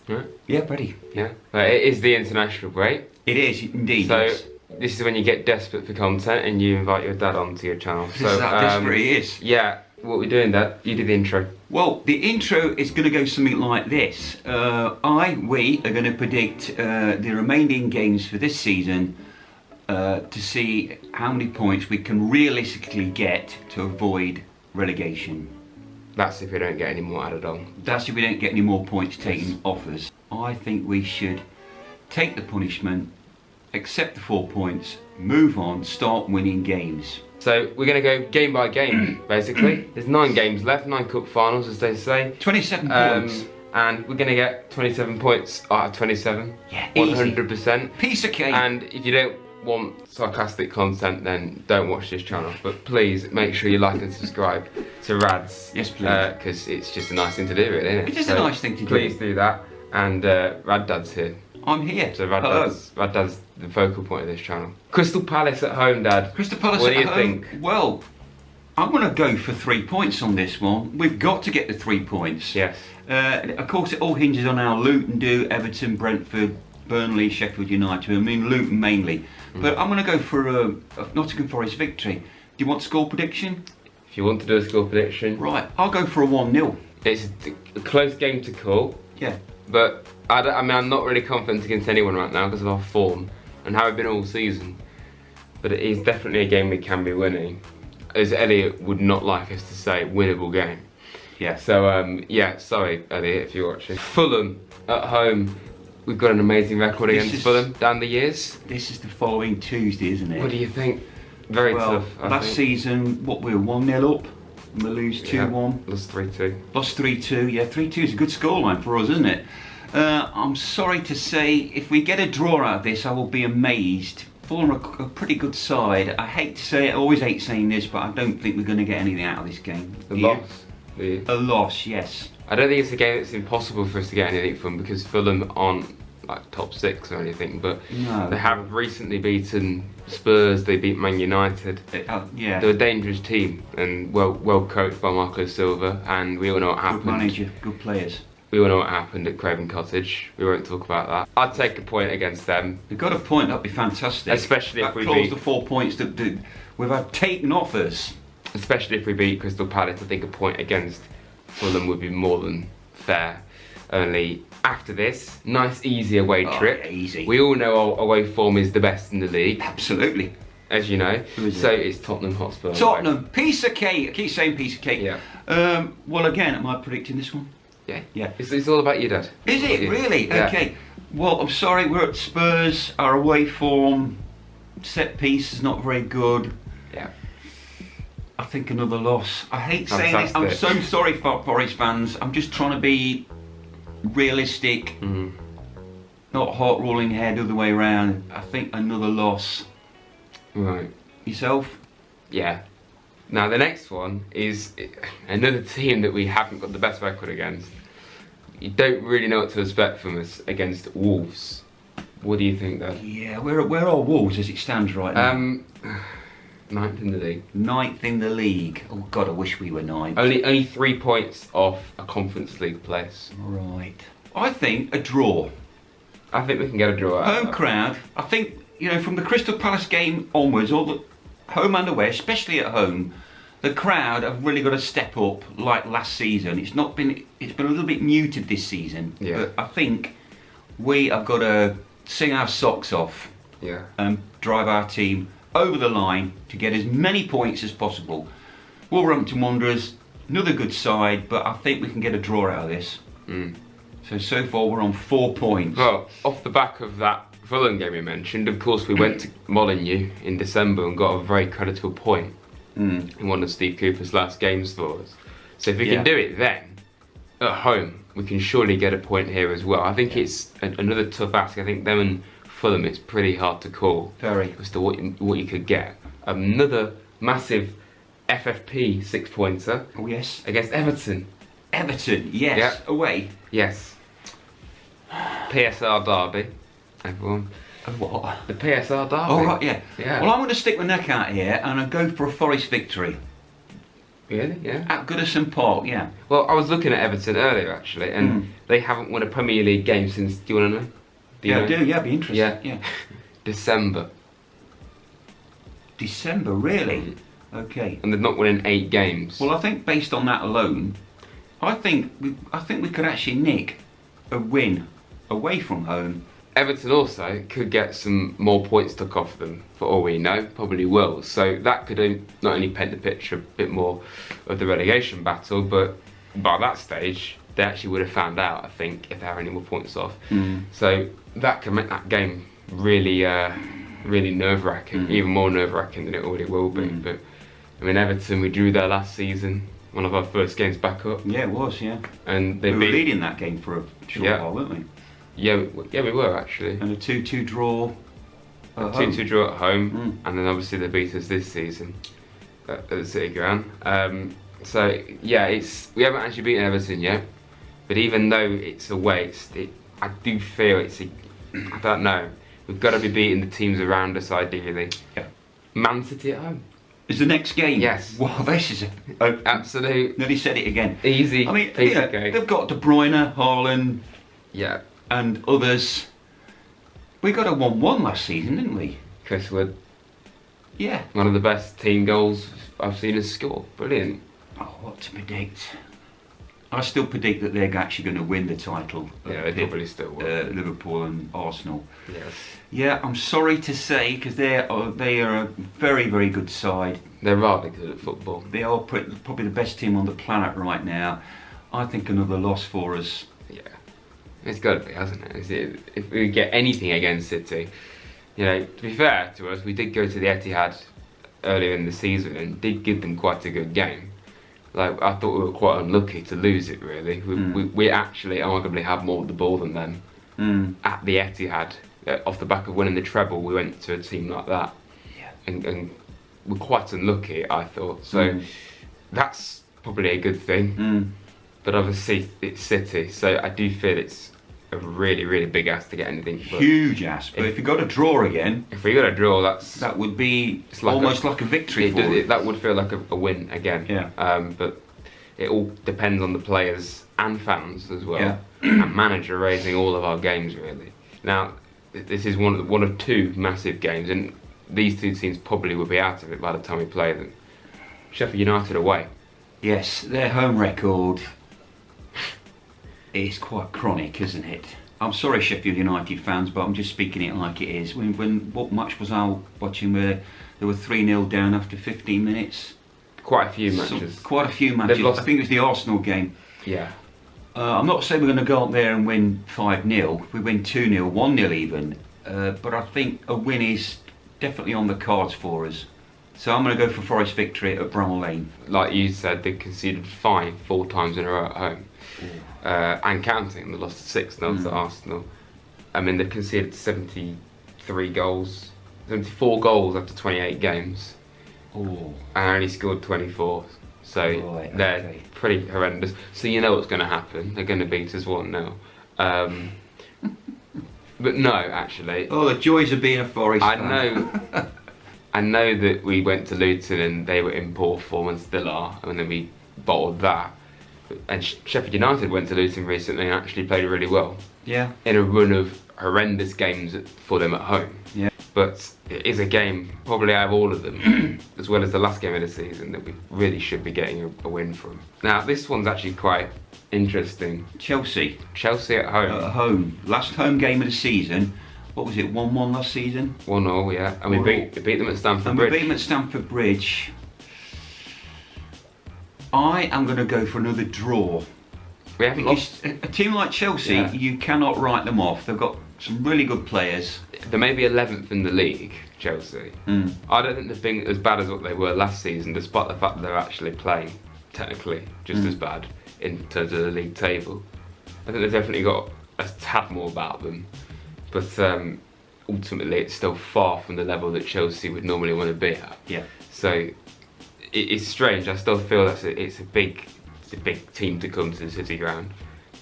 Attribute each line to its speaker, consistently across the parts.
Speaker 1: Yeah,
Speaker 2: Yeah, ready.
Speaker 1: yeah. But it is the international break.
Speaker 2: It is indeed.
Speaker 1: So
Speaker 2: yes.
Speaker 1: this is when you get desperate for content and you invite your dad onto your channel.
Speaker 2: This is how desperate he is.
Speaker 1: Yeah, what we're doing, Dad? You do the intro.
Speaker 2: Well, the intro is going to go something like this. We are going to predict the remaining games for this season to see how many points we can realistically get to avoid relegation.
Speaker 1: That's if we don't get any more added on.
Speaker 2: That's if we don't get any more points taken off us. I think we should take the punishment, accept the 4 points, move on, start winning games.
Speaker 1: So we're going to go game by game, basically. There's 9 games left, 9 cup finals, as they say.
Speaker 2: 27 points.
Speaker 1: And we're going to get 27 points out of 27.
Speaker 2: Yeah, easy.
Speaker 1: 100%.
Speaker 2: Piece of cake.
Speaker 1: And if you don't want sarcastic content, then don't watch this channel. But please make sure you like and subscribe to Rads.
Speaker 2: Yes, please.
Speaker 1: Because it's just a nice thing to do, really, isn't it?
Speaker 2: It is a nice thing to do.
Speaker 1: Please do that. And Rad Dad's here.
Speaker 2: I'm here.
Speaker 1: So Rad
Speaker 2: Hello.
Speaker 1: Dad's the focal point of this channel. Crystal Palace at home, Dad.
Speaker 2: Crystal Palace
Speaker 1: What
Speaker 2: at
Speaker 1: do you
Speaker 2: home.
Speaker 1: think?
Speaker 2: Well, I'm going to go for 3 points on this one. We've got to get the 3 points.
Speaker 1: Yes.
Speaker 2: Of course, it all hinges on our Luton do, Everton, Brentford, Burnley, Sheffield United. I mean Luton mainly. But I'm going to go for a Nottingham Forest victory. Do you want score prediction?
Speaker 1: If you want to do a score prediction.
Speaker 2: Right, I'll go for a 1-0.
Speaker 1: It's a close game to call.
Speaker 2: Yeah.
Speaker 1: But I mean, I'm not really confident against anyone right now because of our form and how we've been all season. But it is definitely a game we can be winning. As Elliot would not like us to say, winnable game.
Speaker 2: Yeah.
Speaker 1: So, yeah, sorry, Elliot, if you're watching. Fulham at home. We've got an amazing record against Fulham down the years.
Speaker 2: This is the following Tuesday, isn't it?
Speaker 1: What do you think? Very
Speaker 2: well,
Speaker 1: tough, I
Speaker 2: last
Speaker 1: think.
Speaker 2: season, what, we were 1-0 up? And we lose 2-1.
Speaker 1: Lost 3-2.
Speaker 2: Lost 3-2. Yeah, 3-2 is a good scoreline for us, isn't it? I'm sorry to say, if we get a draw out of this, I will be amazed. Fulham are a pretty good side. I hate to say it, I always hate saying this, but I don't think we're going to get anything out of this game.
Speaker 1: A loss.
Speaker 2: A loss, yes.
Speaker 1: I don't think it's a game that's impossible for us to get anything from because Fulham aren't like top 6 or anything, but
Speaker 2: No.
Speaker 1: they have recently beaten Spurs, they beat Man United.
Speaker 2: Yeah.
Speaker 1: They're a dangerous team and well coached by Marco Silva, and we all know what happened.
Speaker 2: Good manager, good players.
Speaker 1: We all know what happened at Craven Cottage. We won't talk about that. I'd take a point against them.
Speaker 2: We've got a point, that'd be fantastic.
Speaker 1: Especially if
Speaker 2: that
Speaker 1: we
Speaker 2: claws
Speaker 1: beat-
Speaker 2: the 4 points that we've had taken off us.
Speaker 1: Especially if we beat Crystal Palace, I think a point against Fulham would be more than fair. Only after this, nice easy away trip.
Speaker 2: Yeah, easy.
Speaker 1: We all know our away form is the best in the league,
Speaker 2: Absolutely.
Speaker 1: as you know.
Speaker 2: Who is
Speaker 1: So
Speaker 2: it?
Speaker 1: it's Tottenham Hotspur. away.
Speaker 2: Tottenham, piece of cake. I keep saying piece of cake.
Speaker 1: Yeah.
Speaker 2: Well, again, am I predicting this one?
Speaker 1: Yeah.
Speaker 2: Yeah.
Speaker 1: It's all about you, Dad.
Speaker 2: Is it
Speaker 1: Yeah.
Speaker 2: really?
Speaker 1: Yeah.
Speaker 2: Okay. Well, I'm sorry, we're at Spurs. Our away form, set piece is not very good.
Speaker 1: Yeah.
Speaker 2: I think another loss. I hate saying this. I'm
Speaker 1: Fantastic.
Speaker 2: so sorry for Forest fans. I'm just trying to be realistic, not heart rolling head other way around. I think another loss.
Speaker 1: Right.
Speaker 2: Yourself?
Speaker 1: Yeah. Now the next one is another team that we haven't got the best record against. You don't really know what to expect from us against Wolves. What do you think, Dad?
Speaker 2: Yeah. Where are Wolves as it stands right now?
Speaker 1: 9th in the league.
Speaker 2: 9th in the league. Oh God, I wish we were 9th.
Speaker 1: Only 3 points off a Conference League place.
Speaker 2: Right. I think a draw.
Speaker 1: I think we can get a draw out of
Speaker 2: Home
Speaker 1: that.
Speaker 2: crowd. I think, you know, from the Crystal Palace game onwards, all the home and away, especially at home, the crowd have really got to step up like last season. It's been a little bit muted this season.
Speaker 1: Yeah.
Speaker 2: But I think we have got to sing our socks off
Speaker 1: Yeah.
Speaker 2: and drive our team over the line to get as many points as possible. Wolverhampton Wanderers, another good side, but I think we can get a draw out of this. So far we're on 4 points.
Speaker 1: Well, off the back of that Fulham game you mentioned, of course we went to Molineux in December and got a very creditable point in one of Steve Cooper's last games for us. So if we
Speaker 2: Yeah.
Speaker 1: can do it then, at home, we can surely get a point here as well. I think it's another tough ask. I think them and Fulham, it's pretty hard to call
Speaker 2: Very.
Speaker 1: as to what you could get. Another massive FFP 6-pointer
Speaker 2: Oh yes.
Speaker 1: against Everton.
Speaker 2: Everton, yes.
Speaker 1: Yeah.
Speaker 2: Away.
Speaker 1: Yes. PSR derby, everyone.
Speaker 2: What?
Speaker 1: The PSR derby.
Speaker 2: Oh right, yeah.
Speaker 1: Yeah.
Speaker 2: Well, I'm going to stick my neck out here and I'll go for a Forest victory.
Speaker 1: Really? Yeah.
Speaker 2: At Goodison Park, yeah.
Speaker 1: Well, I was looking at Everton earlier actually, and they haven't won a Premier League game since. Do you want to know? Do you
Speaker 2: Yeah,
Speaker 1: know?
Speaker 2: I do. Yeah, be interested.
Speaker 1: Yeah.
Speaker 2: Yeah.
Speaker 1: December,
Speaker 2: December, really? Okay.
Speaker 1: and they've not won in 8 games.
Speaker 2: Well, I think based on that alone, I think we could actually nick a win away from home.
Speaker 1: Everton also could get some more points took off them, for all we know, probably will. So that could not only paint the picture a bit more of the relegation battle, but by that stage, they actually would have found out, I think, if they have any more points off. So that could make that game really, really nerve-wracking, even more nerve-wracking than it already will be. But I mean, Everton, we drew there last season, one of our first games back up.
Speaker 2: Yeah, it was. Yeah.
Speaker 1: And they
Speaker 2: We were
Speaker 1: beat.
Speaker 2: leading that game for a short while, weren't we?
Speaker 1: Yeah, we were actually.
Speaker 2: And a 2-2 draw. At
Speaker 1: 2-2
Speaker 2: home.
Speaker 1: draw at home, and then obviously they beat us this season at the City Ground. So yeah, we haven't actually beaten Everton yet, but even though it's away, I do feel I don't know. We've got to be beating the teams around us ideally.
Speaker 2: Yeah.
Speaker 1: Man City at home.
Speaker 2: Is the next game?
Speaker 1: Yes.
Speaker 2: Wow, this is a
Speaker 1: Absolute
Speaker 2: nearly said it again.
Speaker 1: easy.
Speaker 2: I mean,
Speaker 1: piece
Speaker 2: yeah,
Speaker 1: of cake.
Speaker 2: they've got De Bruyne, Haaland,
Speaker 1: Yeah.
Speaker 2: and others. We got a 1-1 last season, didn't we?
Speaker 1: Chris Wood,
Speaker 2: Yeah.
Speaker 1: one of the best team goals I've seen us score. Brilliant.
Speaker 2: Oh, what to predict? I still predict that they're actually going to win the title.
Speaker 1: Yeah, they probably still will.
Speaker 2: Liverpool and Arsenal.
Speaker 1: Yes.
Speaker 2: Yeah, I'm sorry to say, because they are a very, very good side.
Speaker 1: They're rather good at football.
Speaker 2: They are probably the best team on the planet right now. I think another loss for us.
Speaker 1: Yeah, it's got to be, hasn't it? If we get anything against City, to be fair to us, we did go to the Etihad earlier in the season and did give them quite a good game. Like, I thought we were quite unlucky to lose it, really. We actually arguably have more of the ball than them at the Etihad. Off the back of winning the treble, we went to a team like that.
Speaker 2: Yeah.
Speaker 1: And we're quite unlucky, I thought. So that's probably a good thing. But obviously it's City, so I do feel it's a really, really big ask to get anything. But
Speaker 2: Huge ass. But if we got a draw again,
Speaker 1: if we got a draw,
Speaker 2: that would be
Speaker 1: like
Speaker 2: almost like a victory for us.
Speaker 1: that would feel like a win again.
Speaker 2: Yeah.
Speaker 1: But it all depends on the players and fans as well,
Speaker 2: Yeah.
Speaker 1: and manager raising all of our games really. Now, this is one of 2 massive games, and these 2 teams probably will be out of it by the time we play them. Sheffield United away.
Speaker 2: Yes, their home record is quite chronic, isn't it? I'm sorry, Sheffield United fans, but I'm just speaking it like it is. What match was I watching where they were 3-0 down after 15 minutes?
Speaker 1: Quite a few matches.
Speaker 2: Quite a few matches.
Speaker 1: lost-
Speaker 2: I think it was the Arsenal game.
Speaker 1: Yeah.
Speaker 2: I'm not saying we're going to go up there and win 5-0. We win 2-0, 1-0 even. But I think a win is definitely on the cards for us. So I'm going to go for Forest victory at Bramall Lane.
Speaker 1: Like you said, they conceded 4 times in a row at home. And counting, they lost 6-0 to Arsenal. I mean, they've conceded 74 goals after 28 games.
Speaker 2: Oh.
Speaker 1: And only scored 24. So
Speaker 2: Right,
Speaker 1: they're
Speaker 2: okay.
Speaker 1: pretty horrendous. So you know what's going to happen. They're going to beat us 1-0. But no, actually.
Speaker 2: Oh, the joys of being a Forest fan.
Speaker 1: I know that we went to Luton and they were in poor form and still are, and then we bottled that. And Sheffield United went to Luton recently and actually played really well
Speaker 2: Yeah.
Speaker 1: in a run of horrendous games for them at home.
Speaker 2: Yeah.
Speaker 1: But it is a game, probably out of all of them, as well as the last game of the season, that we really should be getting a win from. Now, this one's actually quite interesting.
Speaker 2: Chelsea
Speaker 1: Chelsea at home,
Speaker 2: at home. Last home game of the season. What was it? 1-1 last season.
Speaker 1: 1-0, yeah. And we
Speaker 2: 1-0.
Speaker 1: beat them at Stamford
Speaker 2: And we
Speaker 1: Bridge.
Speaker 2: beat them at Stamford Bridge. I am going to go for another draw.
Speaker 1: We haven't lost.
Speaker 2: Because a team like Chelsea,
Speaker 1: Yeah.
Speaker 2: you cannot write them off. They've got some really good players.
Speaker 1: They may be 11th in the league, Chelsea.
Speaker 2: Mm.
Speaker 1: I don't think they've been as bad as what they were last season, despite the fact that they're actually playing, technically, just as bad in terms of the league table. I think they've definitely got a tad more about them. But ultimately, it's still far from the level that Chelsea would normally want to be at.
Speaker 2: Yeah.
Speaker 1: So it's strange. I still feel that it's a big team to come to the City Ground.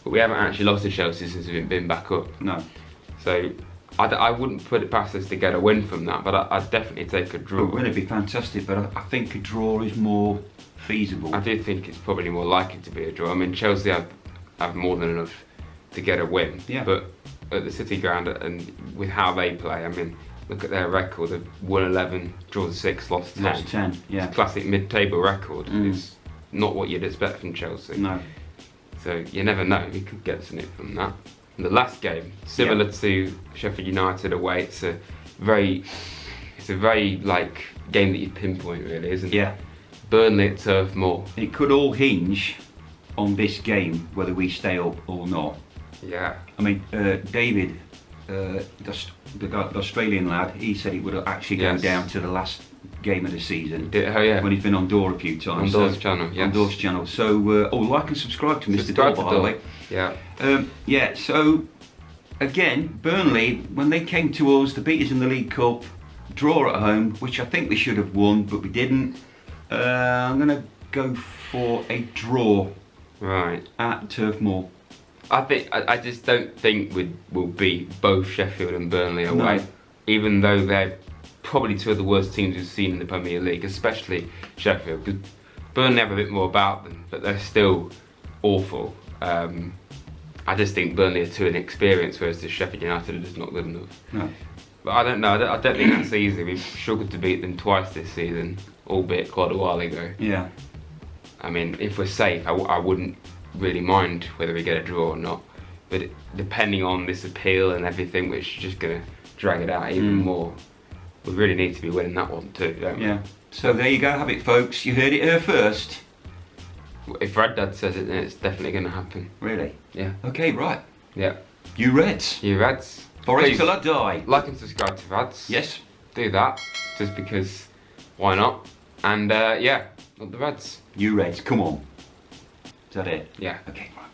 Speaker 1: But we haven't actually lost to Chelsea since we've been back up.
Speaker 2: No.
Speaker 1: So I wouldn't put it past us to get a win from that, but I'd definitely take a draw.
Speaker 2: It would be fantastic, but I think a draw is more feasible.
Speaker 1: I do think it's probably more likely to be a draw. I mean, Chelsea have more than enough to get a win.
Speaker 2: Yeah.
Speaker 1: But at the City ground and with how they play, I mean, look at their record. They've won 11, drawn 6, lost 10.
Speaker 2: Lost 10, yeah.
Speaker 1: Classic mid-table record. It's not what you'd expect from Chelsea.
Speaker 2: No.
Speaker 1: So you never know. We could get something from that. And the last game, similar to Sheffield United away, it's a very like game that you pinpoint, really, isn't it?
Speaker 2: Yeah.
Speaker 1: Burnley at Turf Moor.
Speaker 2: It could all hinge on this game, whether we stay up or not.
Speaker 1: Yeah.
Speaker 2: I mean, David, the Australian lad, he said he would actually go down to the last game of the season.
Speaker 1: Oh yeah.
Speaker 2: When he's been on Door a few times.
Speaker 1: On Door's channel, yes.
Speaker 2: On Door's channel. So, like and subscribe to Mr.
Speaker 1: Subscribe
Speaker 2: Door,
Speaker 1: to
Speaker 2: by the
Speaker 1: Door.
Speaker 2: way.
Speaker 1: Yeah.
Speaker 2: Yeah, so, again, Burnley, when they came to us, they beat us in the League Cup, draw at home, which I think we should have won, but we didn't. I'm going to go for a draw
Speaker 1: Right.
Speaker 2: at Turf Moor.
Speaker 1: I just don't think we'll beat both Sheffield and Burnley away,
Speaker 2: No.
Speaker 1: even though they're probably two of the worst teams we've seen in the Premier League, especially Sheffield. Because Burnley have a bit more about them, but they're still awful. I just think Burnley are too inexperienced, whereas the Sheffield United are just not good enough.
Speaker 2: No.
Speaker 1: But I don't know. I don't think that's easy. We've struggled to beat them twice this season, albeit quite a while ago.
Speaker 2: Yeah.
Speaker 1: I mean, if we're safe, I wouldn't really mind whether we get a draw or not. But depending on this appeal and everything, which is just going to drag it out even more, we really need to be winning that one too, don't we?
Speaker 2: Yeah. So there you go, have it, folks. You heard it here first.
Speaker 1: If Red Dad says it, then it's definitely going to happen.
Speaker 2: Really?
Speaker 1: Yeah.
Speaker 2: Okay, right.
Speaker 1: Yeah.
Speaker 2: You Reds.
Speaker 1: You Reds.
Speaker 2: Forest
Speaker 1: Please
Speaker 2: till I die.
Speaker 1: like and subscribe to Rads.
Speaker 2: Yes.
Speaker 1: Do that, just because, why not? And yeah, not the Reds.
Speaker 2: You Reds, come on. Is that it?
Speaker 1: Yeah.
Speaker 2: Okay, right.